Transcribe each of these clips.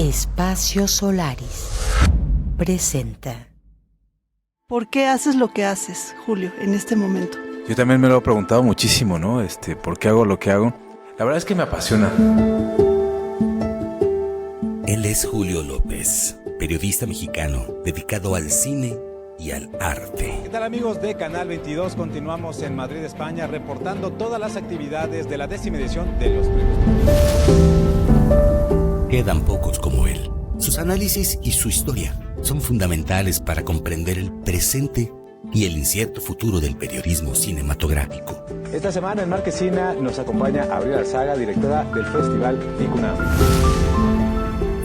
Espacio Solaris presenta. ¿Por qué haces lo que haces, Julio, en este momento? Yo también me lo he preguntado muchísimo, ¿no? ¿Por qué hago lo que hago? La verdad es que me apasiona. Él es Julio López, periodista mexicano dedicado al cine y al arte. ¿Qué tal, amigos de Canal 22? Continuamos en Madrid, España, reportando todas las actividades de la 10ª edición de los premios. Quedan pocos como él. Sus análisis y su historia son fundamentales para comprender el presente y el incierto futuro del periodismo cinematográfico. Esta semana en Marquesina nos acompaña Abril Arzaga, directora del Festival Ticunam.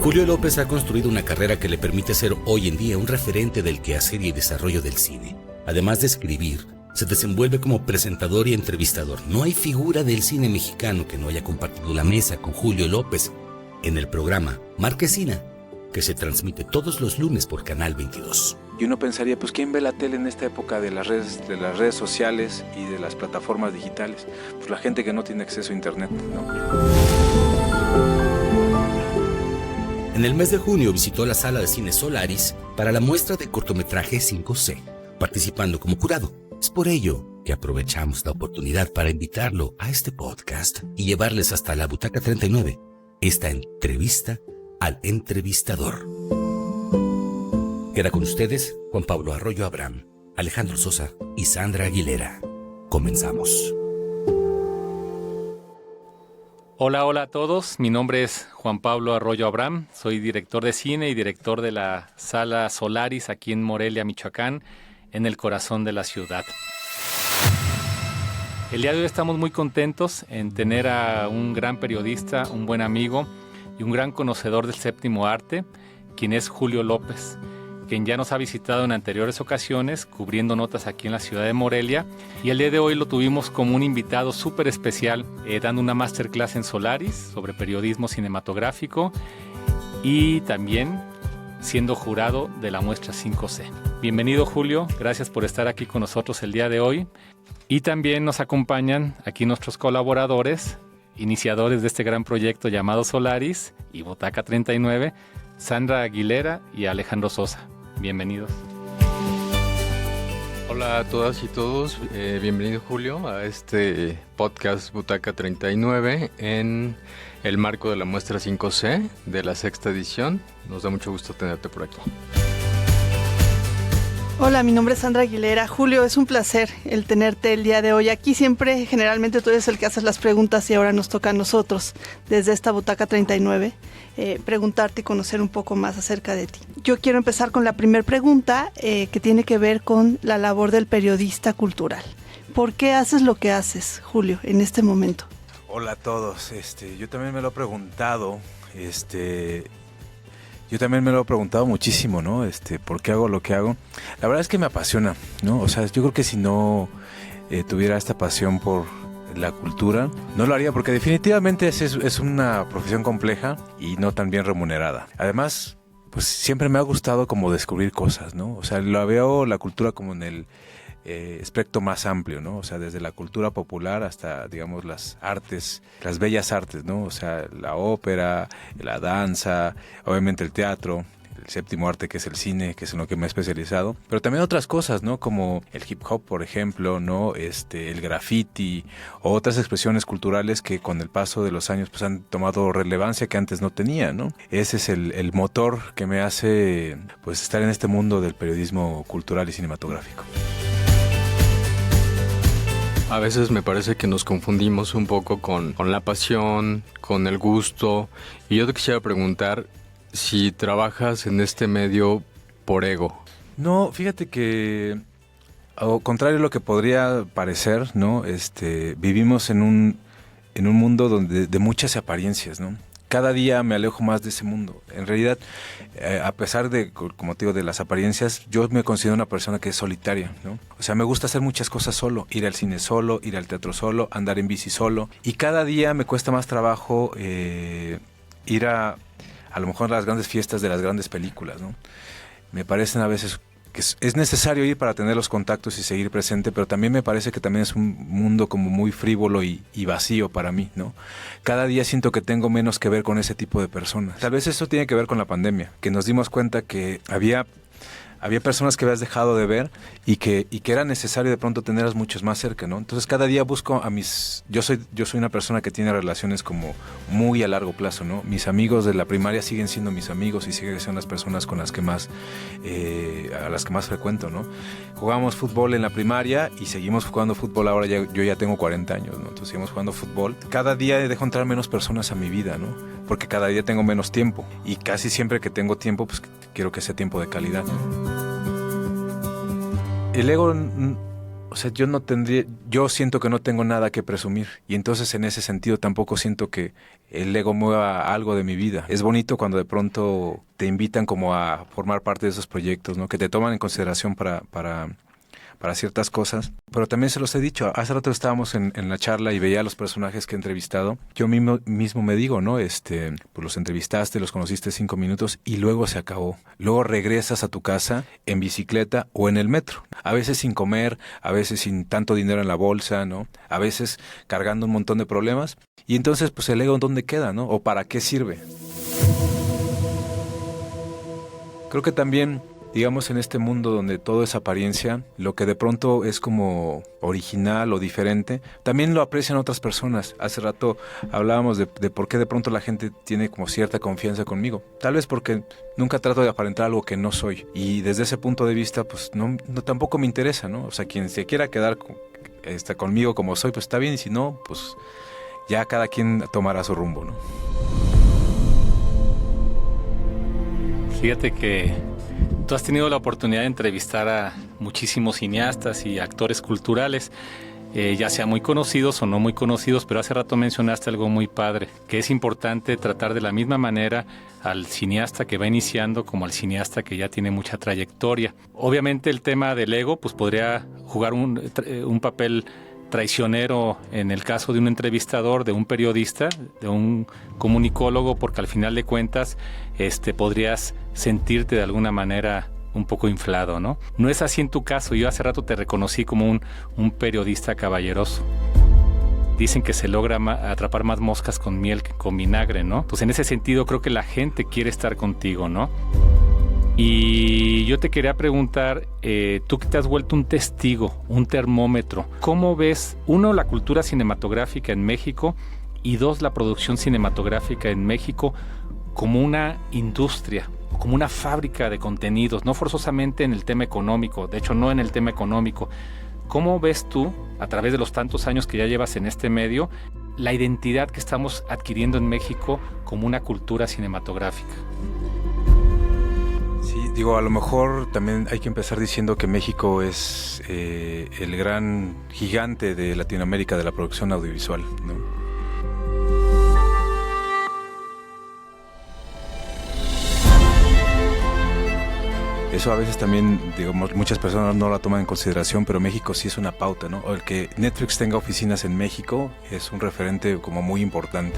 Julio López ha construido una carrera que le permite ser hoy en día un referente del quehacer y desarrollo del cine. Además de escribir, se desenvuelve como presentador y entrevistador. No hay figura del cine mexicano que no haya compartido la mesa con Julio López en el programa Marquesina, que se transmite todos los lunes por Canal 22. Y uno pensaría, pues, ¿quién ve la tele en esta época de las redes sociales y de las plataformas digitales? Pues la gente que no tiene acceso a internet, ¿no? En el mes de junio visitó la sala de cine Solaris para la muestra de cortometraje 5C, participando como jurado. Es por ello que aprovechamos la oportunidad para invitarlo a este podcast y llevarles hasta la butaca 39 esta entrevista al entrevistador. Queda con ustedes Juan Pablo Arroyo Abraham, Alejandro Sosa y Sandra Aguilera. Comenzamos. Hola a todos. Mi nombre es Juan Pablo Arroyo Abraham. Soy director de cine y director de la Sala Solaris aquí en Morelia, Michoacán, en el corazón de la ciudad. El día de hoy estamos muy contentos en tener a un gran periodista, un buen amigo y un gran conocedor del séptimo arte, quien es Julio López, quien ya nos ha visitado en anteriores ocasiones, cubriendo notas aquí en la ciudad de Morelia, y el día de hoy lo tuvimos como un invitado súper especial, dando una masterclass en Solaris sobre periodismo cinematográfico y también siendo jurado de la muestra 5C. Bienvenido, Julio, gracias por estar aquí con nosotros el día de hoy. Y también nos acompañan aquí nuestros colaboradores, iniciadores de este gran proyecto llamado Solaris y Butaca 39, Sandra Aguilera y Alejandro Sosa. Bienvenidos. Hola a todas y todos, bienvenido Julio a este podcast Butaca 39 en el marco de la muestra 5C de la 6ª edición. Nos da mucho gusto tenerte por aquí. Hola, mi nombre es Sandra Aguilera. Julio, es un placer el tenerte el día de hoy. Aquí siempre, generalmente tú eres el que haces las preguntas y ahora nos toca a nosotros, desde esta Butaca 39, preguntarte y conocer un poco más acerca de ti. Yo quiero empezar con la primera pregunta que tiene que ver con la labor del periodista cultural. ¿Por qué haces lo que haces, Julio, en este momento? Hola a todos. Yo también me lo he preguntado, Yo también me lo he preguntado muchísimo, ¿no? ¿Por qué hago lo que hago? La verdad es que me apasiona, ¿no? O sea, yo creo que si no tuviera esta pasión por la cultura, no lo haría, porque definitivamente es una profesión compleja y no tan bien remunerada. Además, pues siempre me ha gustado como descubrir cosas, ¿no? O sea, lo veo la cultura como en el espectro más amplio, ¿no? O sea, desde la cultura popular hasta, digamos, las artes, las bellas artes, ¿no? O sea, la ópera, la danza, obviamente el teatro, el séptimo arte que es el cine, que es en lo que me he especializado, pero también otras cosas, ¿no? Como el hip hop, por ejemplo, ¿no? El graffiti, o otras expresiones culturales que con el paso de los años pues han tomado relevancia que antes no tenía, ¿no? Ese es el motor que me hace pues estar en este mundo del periodismo cultural y cinematográfico. A veces me parece que nos confundimos un poco con la pasión, con el gusto, y yo te quisiera preguntar si trabajas en este medio por ego. No, fíjate que, al contrario de lo que podría parecer, ¿no? Vivimos en un mundo donde de muchas apariencias, ¿no? Cada día me alejo más de ese mundo. En realidad, a pesar de, como te digo, de las apariencias, yo me considero una persona que es solitaria, ¿no? O sea, me gusta hacer muchas cosas solo, ir al cine solo, ir al teatro solo, andar en bici solo. Y cada día me cuesta más trabajo ir a lo mejor a las grandes fiestas de las grandes películas, ¿no? Me parecen a veces es necesario ir para tener los contactos y seguir presente, pero también me parece que también es un mundo como muy frívolo y vacío para mí, ¿no? Cada día siento que tengo menos que ver con ese tipo de personas. Tal vez esto tiene que ver con la pandemia, que nos dimos cuenta que había personas que habías dejado de ver y que era necesario de pronto tenerlas muchos más cerca, ¿no? Entonces cada día busco yo soy una persona que tiene relaciones como muy a largo plazo, ¿no? Mis amigos de la primaria siguen siendo mis amigos y siguen siendo las personas con las que más a las que más frecuento, ¿no? Jugábamos fútbol en la primaria y seguimos jugando fútbol ahora. Yo ya tengo 40 años, ¿no? Entonces seguimos jugando fútbol. Cada día dejo entrar menos personas a mi vida, ¿no? Porque cada día tengo menos tiempo y casi siempre que tengo tiempo, pues quiero que sea tiempo de calidad. El ego, o sea, yo siento que no tengo nada que presumir y entonces en ese sentido tampoco siento que el ego mueva algo de mi vida. Es bonito cuando de pronto te invitan como a formar parte de esos proyectos, ¿no? Que te toman en consideración para ciertas cosas, pero también se los he dicho. Hace rato estábamos en la charla y veía a los personajes que he entrevistado. Yo mismo me digo, ¿no? Pues los entrevistaste, los conociste 5 minutos y luego se acabó. Luego regresas a tu casa en bicicleta o en el metro. A veces sin comer, a veces sin tanto dinero en la bolsa, ¿no? A veces cargando un montón de problemas. Y entonces, pues el ego, ¿dónde queda, no? ¿O para qué sirve? Creo que también, digamos, en este mundo donde todo es apariencia, lo que de pronto es como original o diferente, también lo aprecian otras personas. Hace rato hablábamos de por qué de pronto la gente tiene como cierta confianza conmigo. Tal vez porque nunca trato de aparentar algo que no soy. Y desde ese punto de vista, pues no tampoco me interesa, ¿no? O sea, quien se quiera quedar conmigo como soy, pues está bien. Y si no, pues ya cada quien tomará su rumbo, ¿no? Fíjate que tú has tenido la oportunidad de entrevistar a muchísimos cineastas y actores culturales, ya sea muy conocidos o no muy conocidos, pero hace rato mencionaste algo muy padre, que es importante tratar de la misma manera al cineasta que va iniciando como al cineasta que ya tiene mucha trayectoria. Obviamente el tema del ego pues podría jugar un papel traicionero en el caso de un entrevistador, de un periodista, de un comunicólogo, porque al final de cuentas podrías sentirte de alguna manera un poco inflado, ¿no? No es así en tu caso. Yo hace rato te reconocí como un periodista caballeroso. Dicen que se logra atrapar más moscas con miel que con vinagre, ¿no? Pues en ese sentido creo que la gente quiere estar contigo, ¿no? Y yo te quería preguntar, tú que te has vuelto un testigo, un termómetro, ¿cómo ves, uno, la cultura cinematográfica en México y dos, la producción cinematográfica en México como una industria, como una fábrica de contenidos, no forzosamente en el tema económico, de hecho no en el tema económico? ¿Cómo ves tú, a través de los tantos años que ya llevas en este medio, la identidad que estamos adquiriendo en México como una cultura cinematográfica? Sí, digo, a lo mejor también hay que empezar diciendo que México es el gran gigante de Latinoamérica de la producción audiovisual, ¿no? Eso a veces también, digamos, muchas personas no la toman en consideración, pero México sí es una pauta, ¿no? El que Netflix tenga oficinas en México es un referente como muy importante.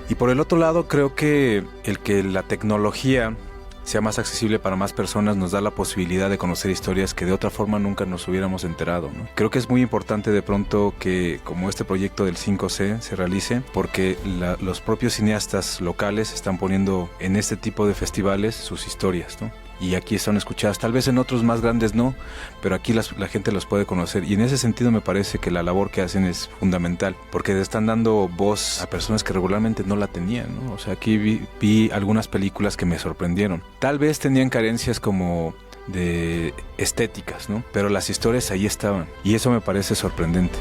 Y por el otro lado, creo que el que la tecnología sea más accesible para más personas nos da la posibilidad de conocer historias que de otra forma nunca nos hubiéramos enterado, ¿no? Creo que es muy importante de pronto que como este proyecto del 5C se realice, porque los propios cineastas locales están poniendo en este tipo de festivales sus historias, ¿no? Y aquí son escuchadas, tal vez en otros más grandes no, pero aquí la gente los puede conocer, y en ese sentido me parece que la labor que hacen es fundamental, porque le están dando voz a personas que regularmente no la tenían, ¿no? O sea, aquí vi algunas películas que me sorprendieron, tal vez tenían carencias como de estéticas, ¿no? Pero las historias ahí estaban, y eso me parece sorprendente.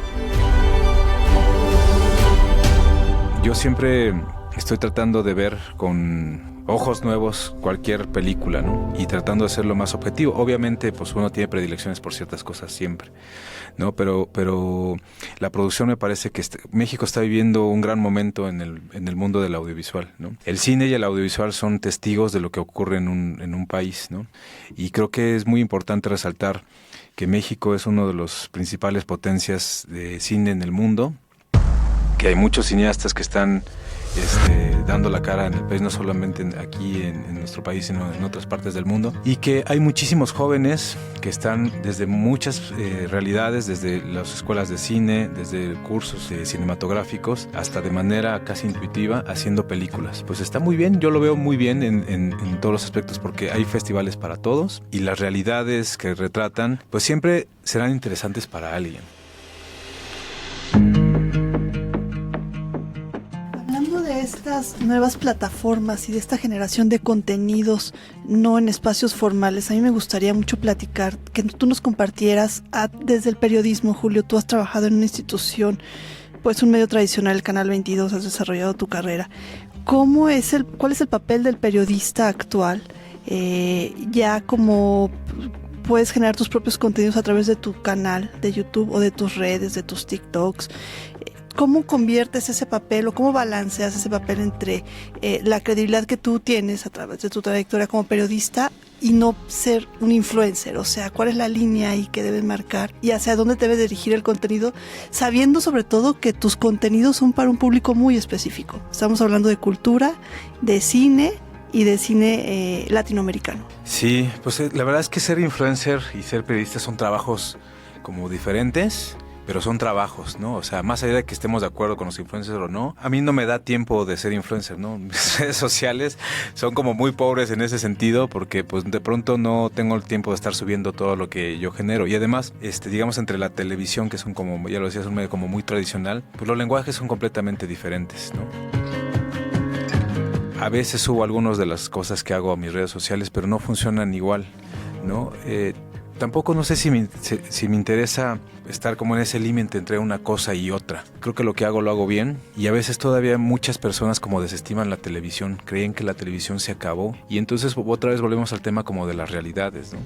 Yo siempre estoy tratando de ver con ojos nuevos cualquier película, ¿no? Y tratando de ser lo más objetivo. Obviamente, pues uno tiene predilecciones por ciertas cosas siempre, ¿no? Pero la producción me parece que México está viviendo un gran momento en el mundo del audiovisual, ¿no? El cine y el audiovisual son testigos de lo que ocurre en un país, ¿no? Y creo que es muy importante resaltar que México es uno de los principales potencias de cine en el mundo, que hay muchos cineastas que están dando la cara en el país, no solamente aquí en nuestro país, sino en otras partes del mundo, y que hay muchísimos jóvenes que están desde muchas realidades, desde las escuelas de cine, desde cursos cinematográficos, hasta de manera casi intuitiva, haciendo películas. Pues está muy bien, yo lo veo muy bien en todos los aspectos, porque hay festivales para todos, y las realidades que retratan, pues siempre serán interesantes para alguien. Estas nuevas plataformas y de esta generación de contenidos no en espacios formales, a mí me gustaría mucho platicar, que tú nos compartieras desde el periodismo. Julio, tú has trabajado en una institución, pues un medio tradicional, el Canal 22, has desarrollado tu carrera. ¿Cuál es el papel del periodista actual? Ya como puedes generar tus propios contenidos a través de tu canal de YouTube o de tus redes, de tus TikToks. ¿Cómo conviertes ese papel o cómo balanceas ese papel entre la credibilidad que tú tienes a través de tu trayectoria como periodista y no ser un influencer? O sea, ¿cuál es la línea ahí que debes marcar y hacia dónde debe dirigir el contenido, sabiendo sobre todo que tus contenidos son para un público muy específico? Estamos hablando de cultura, de cine y de cine latinoamericano. Sí, pues la verdad es que ser influencer y ser periodista son trabajos como diferentes, pero son trabajos, ¿no? O sea, más allá de que estemos de acuerdo con los influencers o no, a mí no me da tiempo de ser influencer, ¿no? Mis redes sociales son como muy pobres en ese sentido, porque pues de pronto no tengo el tiempo de estar subiendo todo lo que yo genero. Y además, digamos, entre la televisión, que son como, ya lo decía, es un medio como muy tradicional, pues los lenguajes son completamente diferentes, ¿no? A veces subo algunas de las cosas que hago a mis redes sociales, pero no funcionan igual, ¿no? Tampoco no sé si me interesa estar como en ese límite entre una cosa y otra. Creo que lo que hago lo hago bien, y a veces todavía muchas personas como desestiman la televisión, creen que la televisión se acabó, y entonces otra vez volvemos al tema como de las realidades, ¿no?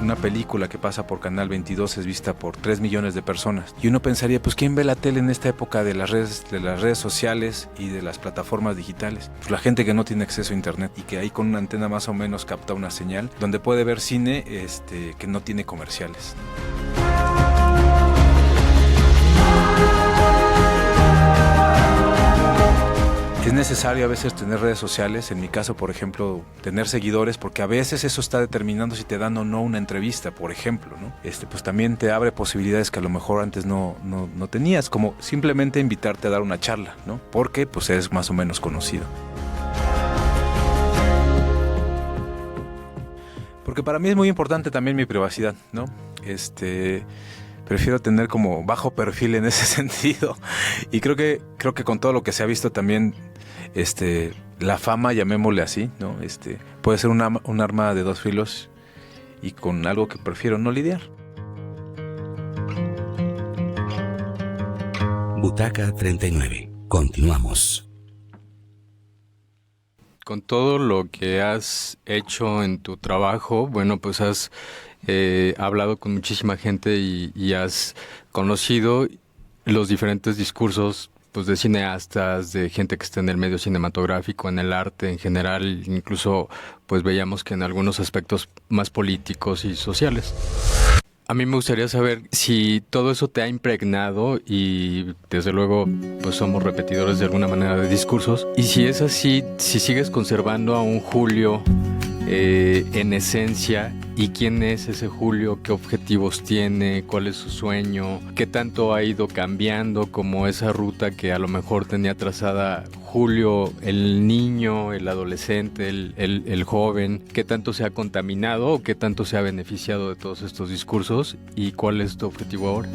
Una película que pasa por Canal 22 es vista por 3 millones de personas. Y uno pensaría, pues ¿quién ve la tele en esta época de las redes sociales y de las plataformas digitales? Pues la gente que no tiene acceso a internet y que ahí con una antena más o menos capta una señal donde puede ver cine que no tiene comerciales. Es necesario a veces tener redes sociales, en mi caso, por ejemplo, tener seguidores, porque a veces eso está determinando si te dan o no una entrevista, por ejemplo, ¿no? Pues también te abre posibilidades que a lo mejor antes no tenías, como simplemente invitarte a dar una charla, ¿no? Porque pues eres más o menos conocido. Porque para mí es muy importante también mi privacidad, ¿no? Prefiero tener como bajo perfil en ese sentido, y creo que con todo lo que se ha visto también, la fama, llamémosle así, ¿no? Puede ser un arma de dos filos, y con algo que prefiero no lidiar. Butaca 39. Continuamos. Con todo lo que has hecho en tu trabajo, bueno, pues has hablado con muchísima gente y has conocido los diferentes discursos, pues, de cineastas, de gente que está en el medio cinematográfico, en el arte en general, incluso pues veíamos que en algunos aspectos más políticos y sociales. A mí me gustaría saber si todo eso te ha impregnado, y desde luego pues somos repetidores de alguna manera de discursos, y si es así, si sigues conservando a un Julio en esencia, y quién es ese Julio, qué objetivos tiene, cuál es su sueño, qué tanto ha ido cambiando como esa ruta que a lo mejor tenía trazada Julio, el niño, el adolescente, el joven, qué tanto se ha contaminado o qué tanto se ha beneficiado de todos estos discursos, y cuál es tu objetivo ahora.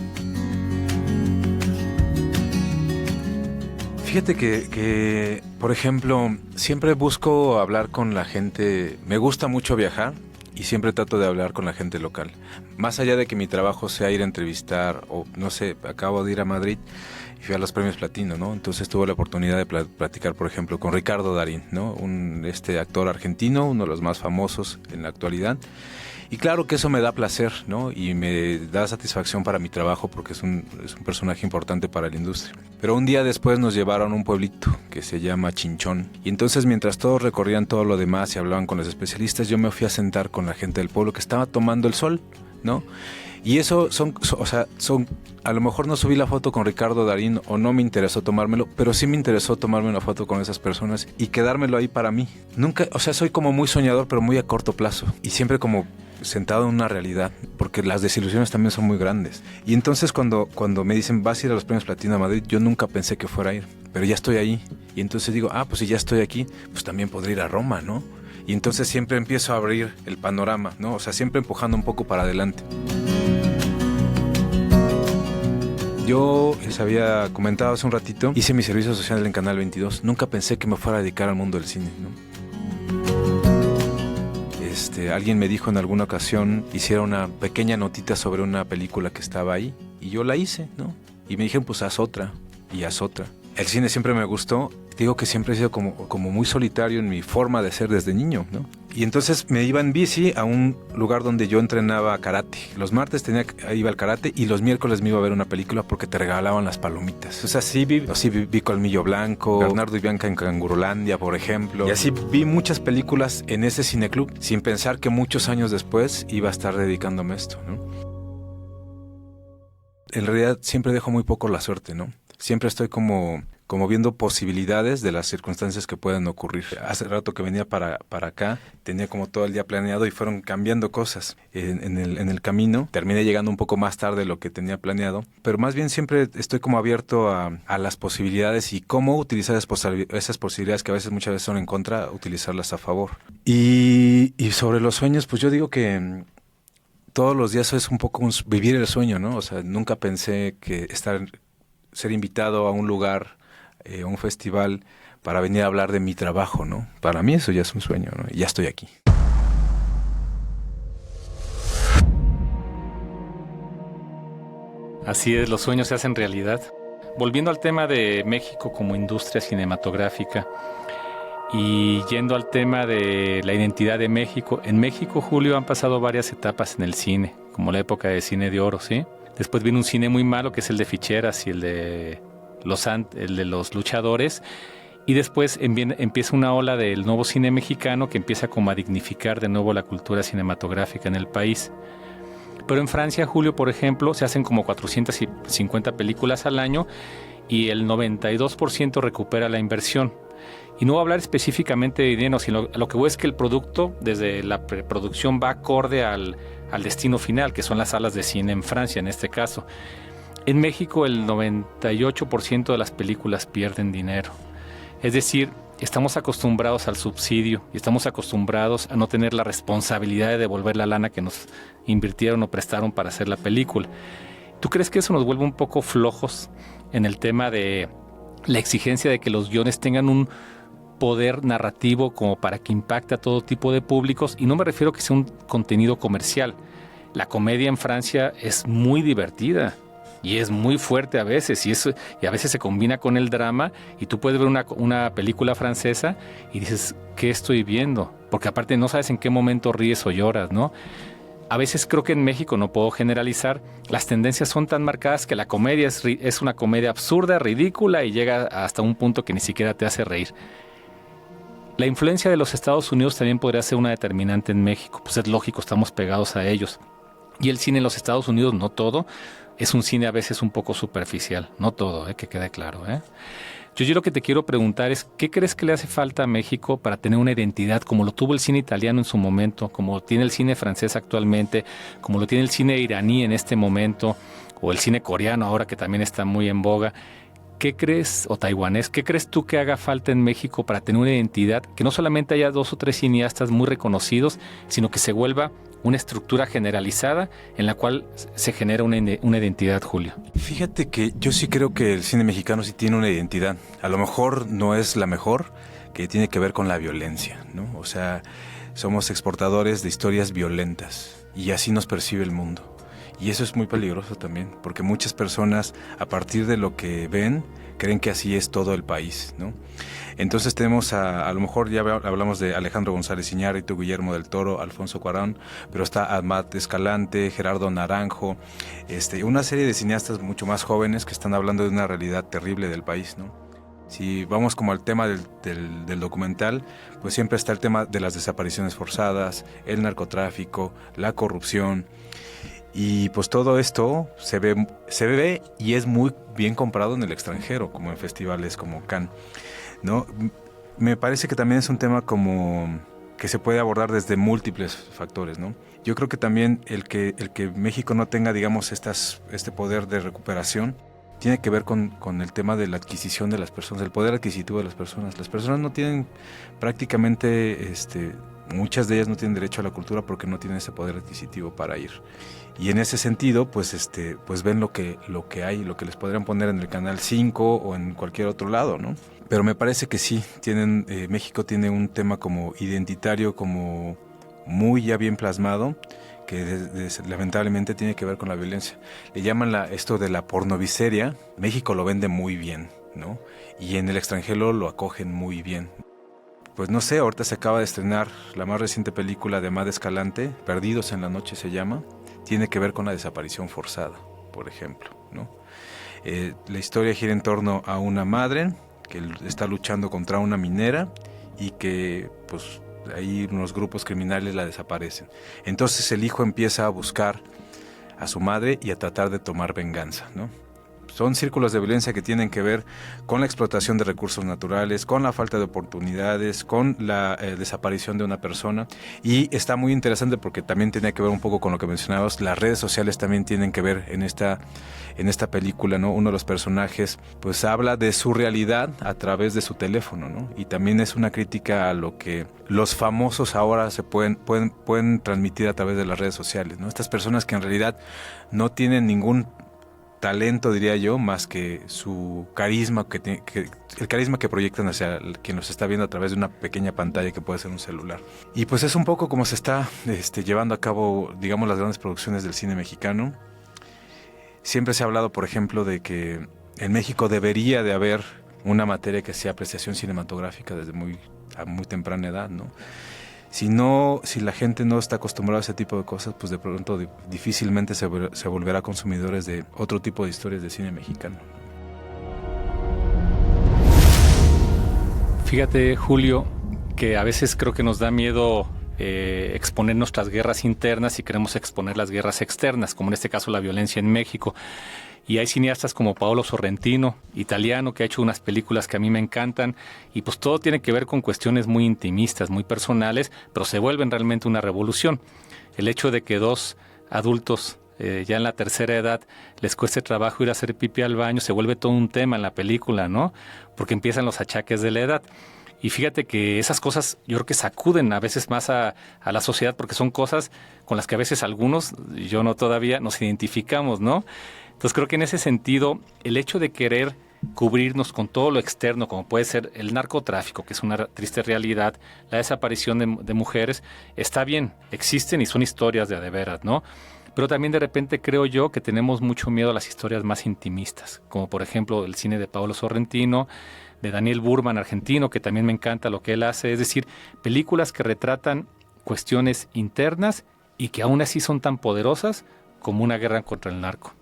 Fíjate que, por ejemplo, siempre busco hablar con la gente. Me gusta mucho viajar y siempre trato de hablar con la gente local. Más allá de que mi trabajo sea ir a entrevistar, o no sé, acabo de ir a Madrid y fui a los premios Platino, ¿no? Entonces tuve la oportunidad de platicar, por ejemplo, con Ricardo Darín, ¿no? Un actor argentino, uno de los más famosos en la actualidad. Y claro que eso me da placer, ¿no? Y me da satisfacción para mi trabajo, porque es un personaje importante para la industria. Pero un día después nos llevaron a un pueblito que se llama Chinchón. Y entonces, mientras todos recorrían todo lo demás y hablaban con los especialistas, yo me fui a sentar con la gente del pueblo que estaba tomando el sol, ¿no? Y eso son, a lo mejor no subí la foto con Ricardo Darín o no me interesó tomármelo, pero sí me interesó tomarme una foto con esas personas y quedármelo ahí para mí. Nunca, o sea, soy como muy soñador, pero muy a corto plazo y siempre como sentado en una realidad, porque las desilusiones también son muy grandes. Y entonces cuando me dicen vas a ir a los Premios Platino a Madrid, yo nunca pensé que fuera a ir, pero ya estoy ahí. Y entonces digo, pues si ya estoy aquí, pues también podría ir a Roma, ¿no? Y entonces siempre empiezo a abrir el panorama, ¿no? O sea, siempre empujando un poco para adelante. Yo les había comentado hace un ratito, hice mi servicio social en Canal 22. Nunca pensé que me fuera a dedicar al mundo del cine, ¿no? Alguien me dijo en alguna ocasión, hiciera una pequeña notita sobre una película que estaba ahí, y yo la hice, ¿no? Y me dijeron, pues haz otra, y haz otra. El cine siempre me gustó. Digo que siempre he sido como muy solitario en mi forma de ser desde niño, ¿no? Y entonces me iba en bici a un lugar donde yo entrenaba karate. Los martes iba al karate y los miércoles me iba a ver una película porque te regalaban las palomitas. O sea, sí vi Colmillo Blanco, Bernardo y Bianca en Cangurolandia, por ejemplo. Y así vi muchas películas en ese cineclub sin pensar que muchos años después iba a estar dedicándome a esto, ¿no? En realidad siempre dejo muy poco la suerte, ¿no? Siempre estoy como viendo posibilidades de las circunstancias que pueden ocurrir. Hace rato que venía para acá, tenía como todo el día planeado y fueron cambiando cosas en el camino. Terminé llegando un poco más tarde de lo que tenía planeado, pero más bien siempre estoy como abierto a las posibilidades y cómo utilizar esas posibilidades que a veces muchas veces son en contra, utilizarlas a favor. Y sobre los sueños, pues yo digo que todos los días es un poco vivir el sueño, ¿no? O sea, nunca pensé que ser invitado a un lugar, a un festival, para venir a hablar de mi trabajo, ¿no? Para mí eso ya es un sueño, ¿no? Y ya estoy aquí. Así es, los sueños se hacen realidad. Volviendo al tema de México como industria cinematográfica y yendo al tema de la identidad de México. En México, Julio, han pasado varias etapas en el cine, como la época de cine de oro, ¿sí? Después vino un cine muy malo, que es el de ficheras y el de los luchadores. Y después empieza una ola del nuevo cine mexicano que empieza como a dignificar de nuevo la cultura cinematográfica en el país. Pero en Francia, Julio, por ejemplo, se hacen como 450 películas al año y el 92% recupera la inversión. Y no voy a hablar específicamente de dinero, sino lo que voy es que el producto, desde la preproducción, va acorde al destino final, que son las salas de cine en Francia, en este caso. En México, el 98% de las películas pierden dinero. Es decir, estamos acostumbrados al subsidio y estamos acostumbrados a no tener la responsabilidad de devolver la lana que nos invirtieron o prestaron para hacer la película. ¿Tú crees que eso nos vuelve un poco flojos en el tema de la exigencia de que los guiones tengan un poder narrativo como para que impacte a todo tipo de públicos? Y no me refiero a que sea un contenido comercial. La comedia en Francia es muy divertida y es muy fuerte a veces, y a veces se combina con el drama, y tú puedes ver una película francesa y dices, ¿qué estoy viendo? Porque aparte no sabes en qué momento ríes o lloras, ¿no? A veces creo que en México, no puedo generalizar, las tendencias son tan marcadas que la comedia es una comedia absurda, ridícula, y llega hasta un punto que ni siquiera te hace reír. La influencia de los Estados Unidos también podría ser una determinante en México, pues es lógico, estamos pegados a ellos. Y el cine en los Estados Unidos, no todo, es un cine a veces un poco superficial, no todo, que quede claro. Yo lo que te quiero preguntar es, ¿qué crees que le hace falta a México para tener una identidad como lo tuvo el cine italiano en su momento, como lo tiene el cine francés actualmente, como lo tiene el cine iraní en este momento, o el cine coreano ahora que también está muy en boga? ¿Qué crees, o taiwanés, qué crees tú que haga falta en México para tener una identidad, que no solamente haya 2 o 3 cineastas muy reconocidos, sino que se vuelva una estructura generalizada en la cual se genera una identidad, Julio? Fíjate que yo sí creo que el cine mexicano sí tiene una identidad. A lo mejor no es la mejor, que tiene que ver con la violencia, ¿no? O sea, somos exportadores de historias violentas y así nos percibe el mundo. Y eso es muy peligroso también, porque muchas personas, a partir de lo que ven, creen que así es todo el país, ¿no? Entonces tenemos a lo mejor ya hablamos de Alejandro González Iñárritu, Guillermo del Toro, Alfonso Cuarón, pero está Amat Escalante, Gerardo Naranjo, una serie de cineastas mucho más jóvenes que están hablando de una realidad terrible del país, ¿no? Si vamos como al tema del documental, pues siempre está el tema de las desapariciones forzadas, el narcotráfico, la corrupción. Y pues todo esto se ve y es muy bien comprado en el extranjero, como en festivales como Cannes, ¿no? Me parece que también es un tema como que se puede abordar desde múltiples factores, ¿no? Yo creo que también el que México no tenga, digamos, este poder de recuperación tiene que ver con el tema de la adquisición de las personas, el poder adquisitivo de las personas. Las personas no tienen prácticamente, muchas de ellas no tienen derecho a la cultura porque no tienen ese poder adquisitivo para ir. Y en ese sentido, pues ven lo que hay, lo que les podrían poner en el Canal 5 o en cualquier otro lado, ¿no? Pero me parece que sí, México tiene un tema como identitario, como muy ya bien plasmado, que lamentablemente tiene que ver con la violencia. Le llaman esto de la pornoviseria. México lo vende muy bien, ¿no? Y en el extranjero lo acogen muy bien. Pues no sé, ahorita se acaba de estrenar la más reciente película de Amad Escalante, Perdidos en la Noche se llama. Tiene que ver con la desaparición forzada, por ejemplo, ¿no? La historia gira en torno a una madre que está luchando contra una minera y que pues ahí unos grupos criminales la desaparecen. Entonces el hijo empieza a buscar a su madre y a tratar de tomar venganza, ¿no? Son círculos de violencia que tienen que ver con la explotación de recursos naturales, con la falta de oportunidades, con la desaparición de una persona. Y está muy interesante porque también tiene que ver un poco con lo que mencionabas. Las redes sociales también tienen que ver en esta película, ¿no? Uno de los personajes pues habla de su realidad a través de su teléfono, ¿no? Y también es una crítica a lo que los famosos ahora se pueden transmitir a través de las redes sociales, ¿no? Estas personas que en realidad no tienen ningún talento, diría yo, más que su carisma, el carisma que proyectan hacia quien los está viendo a través de una pequeña pantalla que puede ser un celular. Y pues es un poco como se está llevando a cabo, digamos, las grandes producciones del cine mexicano. Siempre se ha hablado, por ejemplo, de que en México debería de haber una materia que sea apreciación cinematográfica desde a muy temprana edad, ¿no? Si la gente no está acostumbrada a ese tipo de cosas, pues de pronto difícilmente se volverá consumidores de otro tipo de historias de cine mexicano. Fíjate, Julio, que a veces creo que nos da miedo exponer nuestras guerras internas y queremos exponer las guerras externas, como en este caso la violencia en México. Y hay cineastas como Paolo Sorrentino, italiano, que ha hecho unas películas que a mí me encantan, y pues todo tiene que ver con cuestiones muy intimistas, muy personales, pero se vuelven realmente una revolución. El hecho de que dos adultos ya en la tercera edad les cueste trabajo ir a hacer pipí al baño, se vuelve todo un tema en la película, ¿no? Porque empiezan los achaques de la edad. Y fíjate que esas cosas yo creo que sacuden a veces más a la sociedad, porque son cosas con las que a veces algunos, yo no todavía, nos identificamos, ¿no? Entonces creo que en ese sentido, el hecho de querer cubrirnos con todo lo externo, como puede ser el narcotráfico, que es una triste realidad, la desaparición de mujeres, está bien, existen y son historias de veras, ¿no? Pero también de repente creo yo que tenemos mucho miedo a las historias más intimistas, como por ejemplo el cine de Paolo Sorrentino, de Daniel Burman, argentino, que también me encanta lo que él hace, es decir, películas que retratan cuestiones internas y que aún así son tan poderosas como una guerra contra el narco.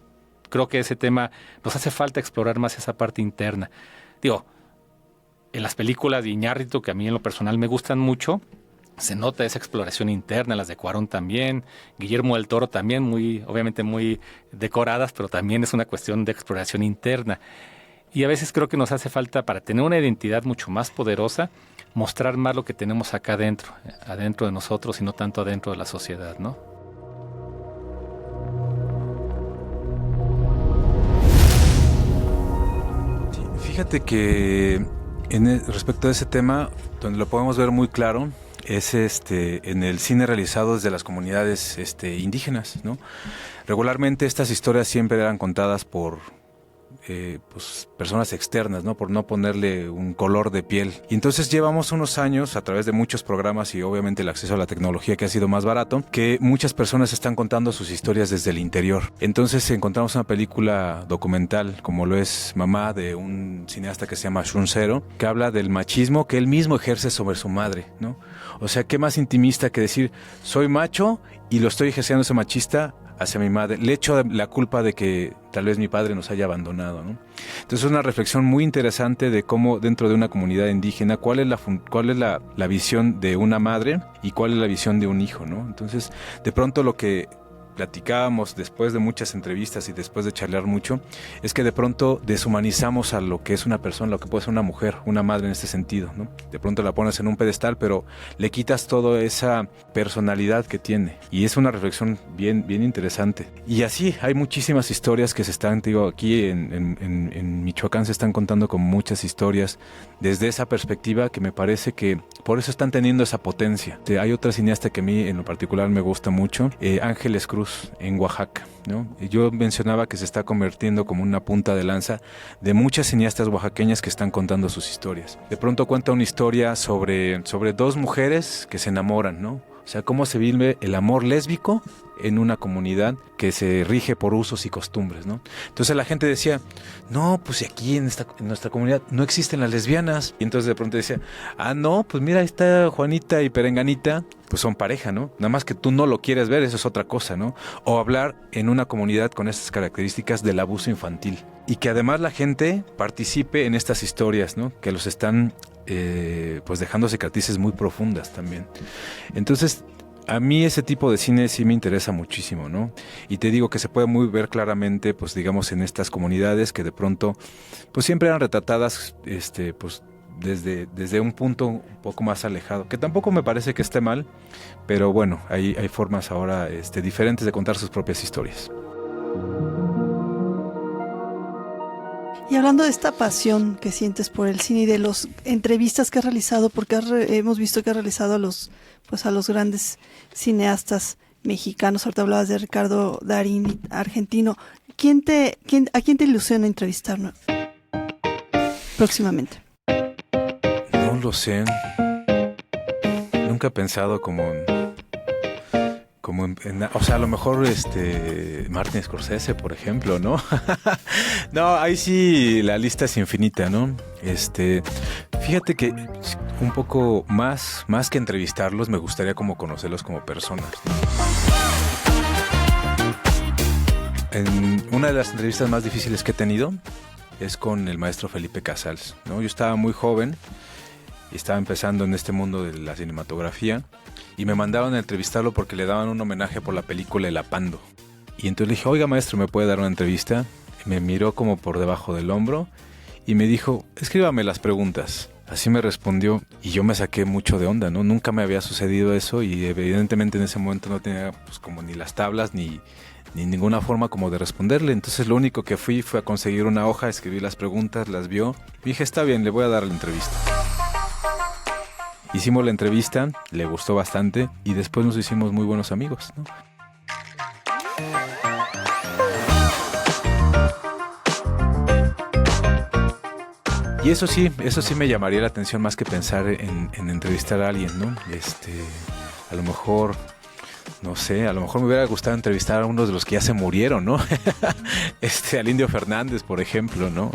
Creo que ese tema nos hace falta explorar más esa parte interna. Digo, en las películas de Iñárritu, que a mí en lo personal me gustan mucho, se nota esa exploración interna, las de Cuarón también, Guillermo del Toro también, obviamente muy decoradas, pero también es una cuestión de exploración interna. Y a veces creo que nos hace falta, para tener una identidad mucho más poderosa, mostrar más lo que tenemos acá adentro de nosotros y no tanto adentro de la sociedad, ¿no? Fíjate que respecto a ese tema, donde lo podemos ver muy claro, es en el cine realizado desde las comunidades indígenas, ¿no? Regularmente estas historias siempre eran contadas por personas externas, ¿no? Por no ponerle un color de piel. Y entonces llevamos unos años, a través de muchos programas y obviamente el acceso a la tecnología que ha sido más barato, que muchas personas están contando sus historias desde el interior. Entonces encontramos una película documental, como lo es Mamá, de un cineasta que se llama Shun Zero, que habla del machismo que él mismo ejerce sobre su madre, ¿no? O sea, ¿qué más intimista que decir, soy macho y lo estoy ejerciendo ese machista hacia mi madre? Le echo la culpa de que tal vez mi padre nos haya abandonado, ¿no? Entonces es una reflexión muy interesante de cómo dentro de una comunidad indígena, cuál es la visión de una madre y cuál es la visión de un hijo, ¿no? Entonces, de pronto lo que platicábamos después de muchas entrevistas y después de charlar mucho, es que de pronto deshumanizamos a lo que es una persona, lo que puede ser una mujer, una madre en este sentido, ¿no? De pronto la pones en un pedestal, pero le quitas toda esa personalidad que tiene. Y es una reflexión bien interesante. Y así hay muchísimas historias que se están, digo, aquí en Michoacán se están contando con muchas historias desde esa perspectiva que me parece que por eso están teniendo esa potencia. Hay otra cineasta que a mí en lo particular me gusta mucho, Ángeles Cruz, en Oaxaca, ¿no? Yo mencionaba que se está convirtiendo como una punta de lanza de muchas cineastas oaxaqueñas que están contando sus historias. De pronto cuenta una historia sobre dos mujeres que se enamoran, ¿no? O sea, cómo se vive el amor lésbico en una comunidad que se rige por usos y costumbres, ¿no? Entonces la gente decía, no, pues aquí en nuestra comunidad no existen las lesbianas. Y entonces de pronto decía, no, pues mira, esta Juanita y Perenganita, pues son pareja, ¿no? Nada más que tú no lo quieres ver, eso es otra cosa, ¿no? O hablar en una comunidad con estas características del abuso infantil. Y que además la gente participe en estas historias, ¿no? Que los están pues dejando cicatrices muy profundas también. Entonces, a mí ese tipo de cine sí me interesa muchísimo, ¿no? Y te digo que se puede muy ver claramente, pues digamos, en estas comunidades que de pronto, pues siempre eran retratadas, pues desde un punto un poco más alejado, que tampoco me parece que esté mal, pero bueno, hay formas ahora diferentes de contar sus propias historias. Y hablando de esta pasión que sientes por el cine y de las entrevistas que has realizado, porque hemos visto que has realizado a los grandes cineastas mexicanos, ahorita hablabas de Ricardo Darín, argentino, ¿a quién te ilusiona entrevistar próximamente? No lo sé. Nunca he pensado o sea, a lo mejor Martin Scorsese, por ejemplo, ¿no? No, ahí sí la lista es infinita, ¿no? Fíjate que un poco más que entrevistarlos, me gustaría como conocerlos como personas, ¿no? Una de las entrevistas más difíciles que he tenido es con el maestro Felipe Casals, ¿no? Yo estaba muy joven y estaba empezando en este mundo de la cinematografía y me mandaban a entrevistarlo porque le daban un homenaje por la película El Apando. Y entonces le dije, oiga maestro, ¿me puede dar una entrevista? Y me miró como por debajo del hombro y me dijo, escríbame las preguntas. Así me respondió y yo me saqué mucho de onda, ¿no? Nunca me había sucedido eso y evidentemente en ese momento no tenía pues como ni las tablas ni ninguna forma como de responderle. Entonces lo único que fue a conseguir una hoja, escribí las preguntas, las vio. Y dije, está bien, le voy a dar la entrevista. Hicimos la entrevista, le gustó bastante y después nos hicimos muy buenos amigos, ¿no? Y eso sí me llamaría la atención más que pensar en entrevistar a alguien, ¿no? A lo mejor, no sé, a lo mejor me hubiera gustado entrevistar a uno de los que ya se murieron, ¿no? Al Indio Fernández, por ejemplo, ¿no?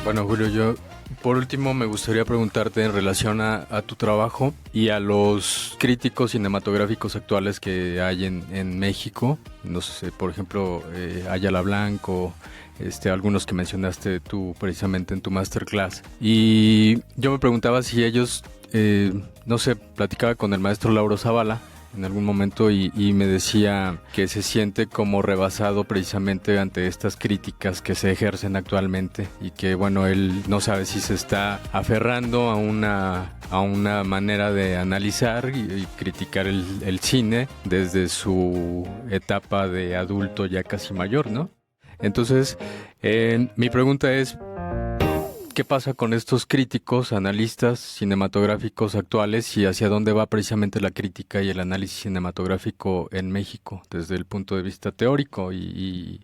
Bueno, Julio, yo por último me gustaría preguntarte en relación a tu trabajo y a los críticos cinematográficos actuales que hay en México. No sé, por ejemplo, Ayala Blanco, algunos que mencionaste tú precisamente en tu masterclass. Y yo me preguntaba si ellos, no sé, platicaba con el maestro Lauro Zavala en algún momento y me decía que se siente como rebasado precisamente ante estas críticas que se ejercen actualmente y que bueno, él no sabe si se está aferrando a una manera de analizar y criticar el cine desde su etapa de adulto ya casi mayor, ¿no? Entonces, mi pregunta es, ¿qué pasa con estos críticos, analistas cinematográficos actuales y hacia dónde va precisamente la crítica y el análisis cinematográfico en México desde el punto de vista teórico y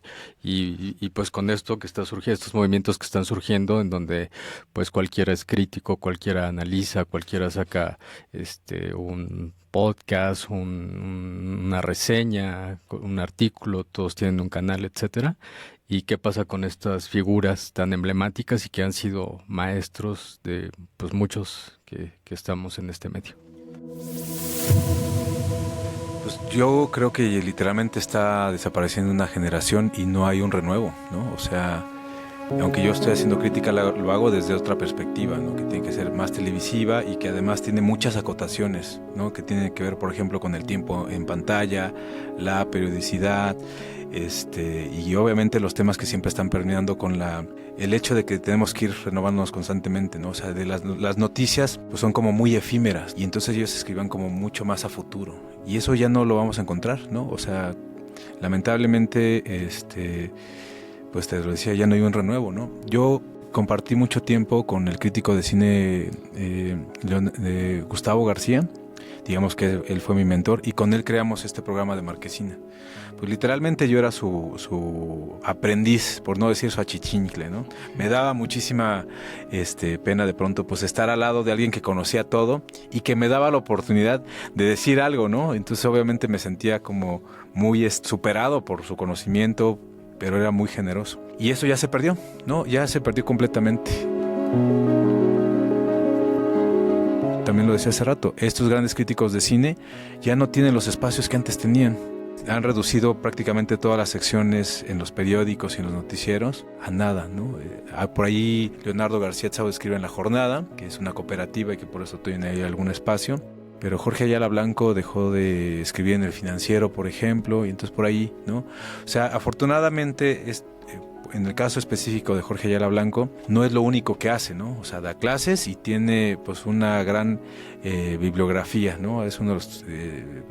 pues con esto que está surgiendo, estos movimientos que están surgiendo en donde pues cualquiera es crítico, cualquiera analiza, cualquiera saca un podcast, una reseña, un artículo, todos tienen un canal, etcétera? ¿Y qué pasa con estas figuras tan emblemáticas y que han sido maestros de pues muchos que estamos en este medio? Pues yo creo que literalmente está desapareciendo una generación y no hay un renuevo, ¿no? O sea, Aunque yo estoy haciendo crítica, lo hago desde otra perspectiva, ¿no? Que tiene que ser más televisiva y que además tiene muchas acotaciones, ¿no? Que tiene que ver, por ejemplo, con el tiempo en pantalla, la periodicidad, y obviamente los temas que siempre están permeando con el hecho de que tenemos que ir renovándonos constantemente, ¿no? O sea, de las noticias pues son como muy efímeras y entonces ellos escriban como mucho más a futuro y eso ya no lo vamos a encontrar, ¿no? O sea, lamentablemente, pues te lo decía, ya no hay un renuevo, ¿no? Yo compartí mucho tiempo con el crítico de cine de Gustavo García, digamos que él fue mi mentor, y con él creamos este programa de Marquesina. Pues literalmente yo era su aprendiz, por no decir su achichincle, ¿no? Me daba muchísima pena de pronto pues estar al lado de alguien que conocía todo y que me daba la oportunidad de decir algo, ¿no? Entonces obviamente me sentía como muy superado por su conocimiento, pero era muy generoso. Y eso ya se perdió, ¿no? Ya se perdió completamente. También lo decía hace rato, estos grandes críticos de cine ya no tienen los espacios que antes tenían. Han reducido prácticamente todas las secciones en los periódicos y en los noticieros a nada, ¿no? Por ahí Leonardo García Tsao escribe en La Jornada, que es una cooperativa y que por eso tiene ahí algún espacio. Pero Jorge Ayala Blanco dejó de escribir en El Financiero, por ejemplo, y entonces por ahí, ¿no? O sea, afortunadamente, en el caso específico de Jorge Ayala Blanco, no es lo único que hace, ¿no? O sea, da clases y tiene pues una gran bibliografía, ¿no? Es uno de los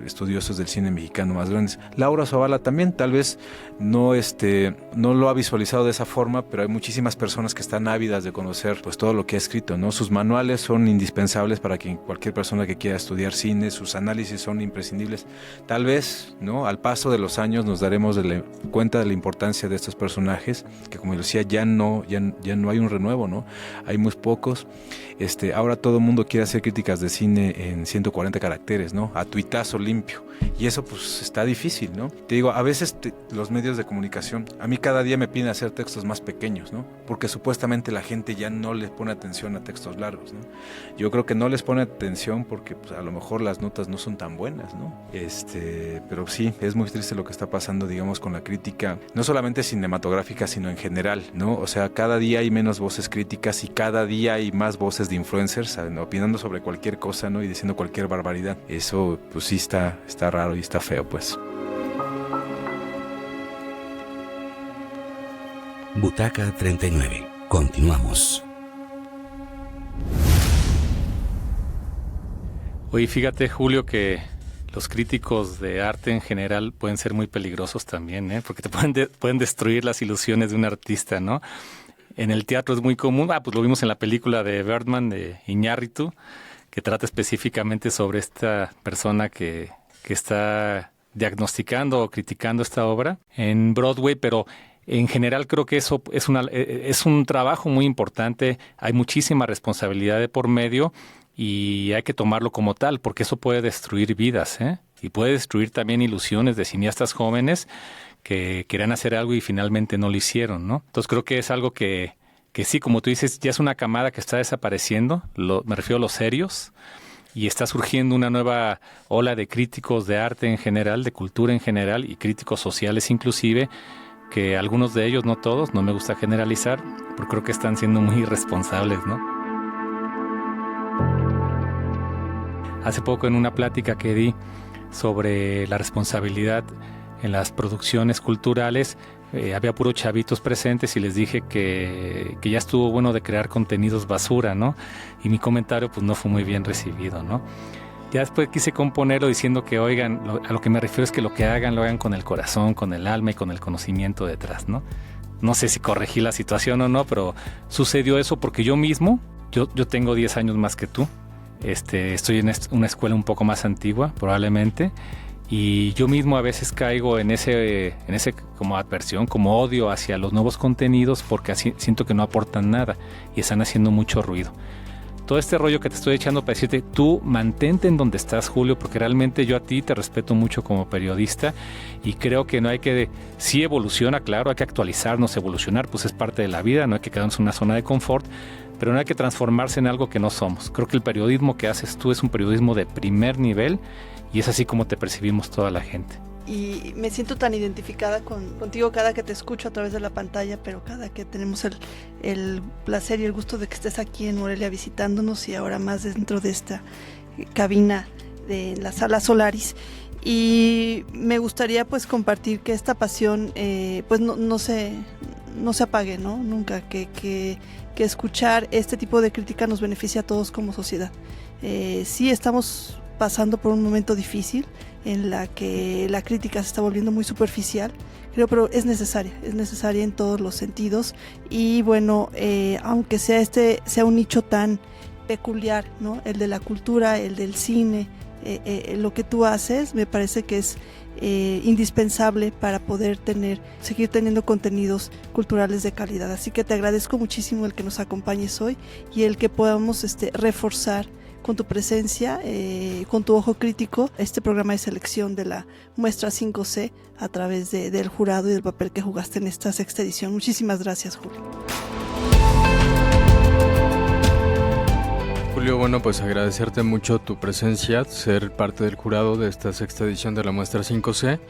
estudiosos del cine mexicano más grandes. Laura Zavala también, tal vez no lo ha visualizado de esa forma, pero hay muchísimas personas que están ávidas de conocer pues todo lo que ha escrito, ¿no? Sus manuales son indispensables para cualquier persona que quiera estudiar cine, sus análisis son imprescindibles. Tal vez, ¿no? Al paso de los años nos daremos cuenta de la importancia de estos personajes, que como decía, ya no hay un renuevo, ¿no? Hay muy pocos. Ahora todo el mundo quiere hacer críticas de cine en 140 caracteres, ¿no? A tuitazo limpio. Y eso pues está difícil, ¿no? Te digo, a veces los medios de comunicación, a mí cada día me piden hacer textos más pequeños, ¿no? Porque supuestamente la gente ya no les pone atención a textos largos, ¿no? Yo creo que no les pone atención porque pues, a lo mejor las notas no son tan buenas, ¿no? Pero sí, es muy triste lo que está pasando, digamos, con la crítica, no solamente cinematográfica, sino en general, ¿no? O sea, cada día hay menos voces críticas y cada día hay más voces de influencers, ¿saben? Opinando sobre cualquier cosa, ¿no? Y diciendo cualquier barbaridad. Eso, pues sí está raro y está feo, pues. Butaca 39. Continuamos. Oye, fíjate, Julio, que los críticos de arte en general pueden ser muy peligrosos también, ¿eh? Porque te pueden destruir las ilusiones de un artista, ¿no? En el teatro es muy común, pues lo vimos en la película de Bergman, de Iñárritu, que trata específicamente sobre esta persona que está diagnosticando o criticando esta obra en Broadway, pero en general creo que eso es un trabajo muy importante, hay muchísima responsabilidad de por medio y hay que tomarlo como tal, porque eso puede destruir vidas, ¿eh? Y puede destruir también ilusiones de cineastas jóvenes que querían hacer algo y finalmente no lo hicieron, ¿no? Entonces creo que es algo que sí, como tú dices, ya es una camada que está desapareciendo, me refiero a los serios, y está surgiendo una nueva ola de críticos de arte en general, de cultura en general, y críticos sociales inclusive, que algunos de ellos, no todos, no me gusta generalizar, pero creo que están siendo muy irresponsables, ¿no? Hace poco en una plática que di sobre la responsabilidad en las producciones culturales, había puros chavitos presentes y les dije que ya estuvo bueno de crear contenidos basura, ¿no? Y mi comentario pues no fue muy bien recibido, ¿no? Ya después quise componerlo diciendo que, oigan, a lo que me refiero es que lo que hagan, lo hagan con el corazón, con el alma y con el conocimiento detrás, ¿no? No sé si corregí la situación o no, pero sucedió eso porque yo mismo, yo tengo 10 años más que tú, estoy en una escuela un poco más antigua, probablemente, y yo mismo a veces caigo en ese como adversión, como odio hacia los nuevos contenidos porque así siento que no aportan nada y están haciendo mucho ruido. Todo este rollo que te estoy echando para decirte, tú mantente en donde estás, Julio, porque realmente yo a ti te respeto mucho como periodista y creo que no hay que, sí evoluciona, claro, hay que actualizarnos, evolucionar, pues es parte de la vida, no hay que quedarnos en una zona de confort, pero no hay que transformarse en algo que no somos. Creo que el periodismo que haces tú es un periodismo de primer nivel y es así como te percibimos toda la gente. y me siento tan identificada contigo cada que te escucho a través de la pantalla, pero cada que tenemos el placer y el gusto de que estés aquí en Morelia visitándonos y ahora más dentro de esta cabina de la Sala Solaris. Y me gustaría pues compartir que esta pasión pues no se apague, ¿no? Nunca, que escuchar este tipo de crítica nos beneficia a todos como sociedad. Sí estamos pasando por un momento difícil en la que la crítica se está volviendo muy superficial, creo, pero es necesaria en todos los sentidos. Y bueno, aunque sea un nicho tan peculiar, ¿no? El de la cultura, el del cine, lo que tú haces me parece que es indispensable para poder seguir teniendo contenidos culturales de calidad. Así que te agradezco muchísimo el que nos acompañes hoy y el que podamos reforzar con tu presencia, con tu ojo crítico, este programa de selección de la muestra 5C a través del jurado y del papel que jugaste en esta sexta edición. Muchísimas gracias, Julio. Julio, bueno, pues agradecerte mucho tu presencia, ser parte del jurado de esta sexta edición de la muestra 5C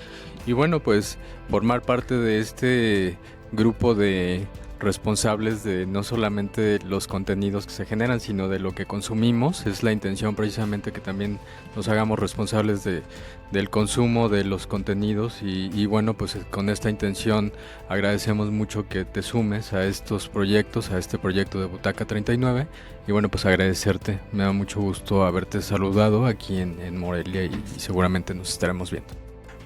y bueno, pues formar parte de este grupo de responsables de no solamente los contenidos que se generan, sino de lo que consumimos. Es la intención precisamente que también nos hagamos responsables del consumo de los contenidos y bueno, pues con esta intención agradecemos mucho que te sumes a estos proyectos, a este proyecto de Butaca 39 y bueno, pues agradecerte. Me da mucho gusto haberte saludado aquí en Morelia y seguramente nos estaremos viendo.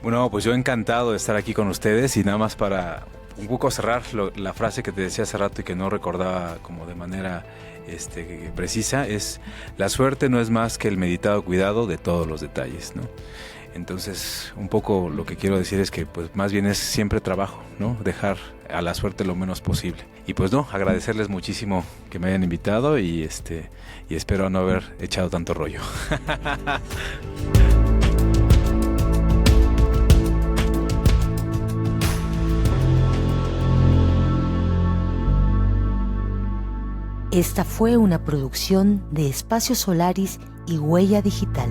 Bueno, pues yo encantado de estar aquí con ustedes y nada más para un poco cerrar la frase que te decía hace rato y que no recordaba como de manera precisa, es: la suerte no es más que el meditado cuidado de todos los detalles, ¿no? Entonces, un poco lo que quiero decir es que pues más bien es siempre trabajo, ¿no? Dejar a la suerte lo menos posible. Y pues no, agradecerles muchísimo que me hayan invitado y espero no haber echado tanto rollo. Esta fue una producción de Espacio Solaris y Huella Digital.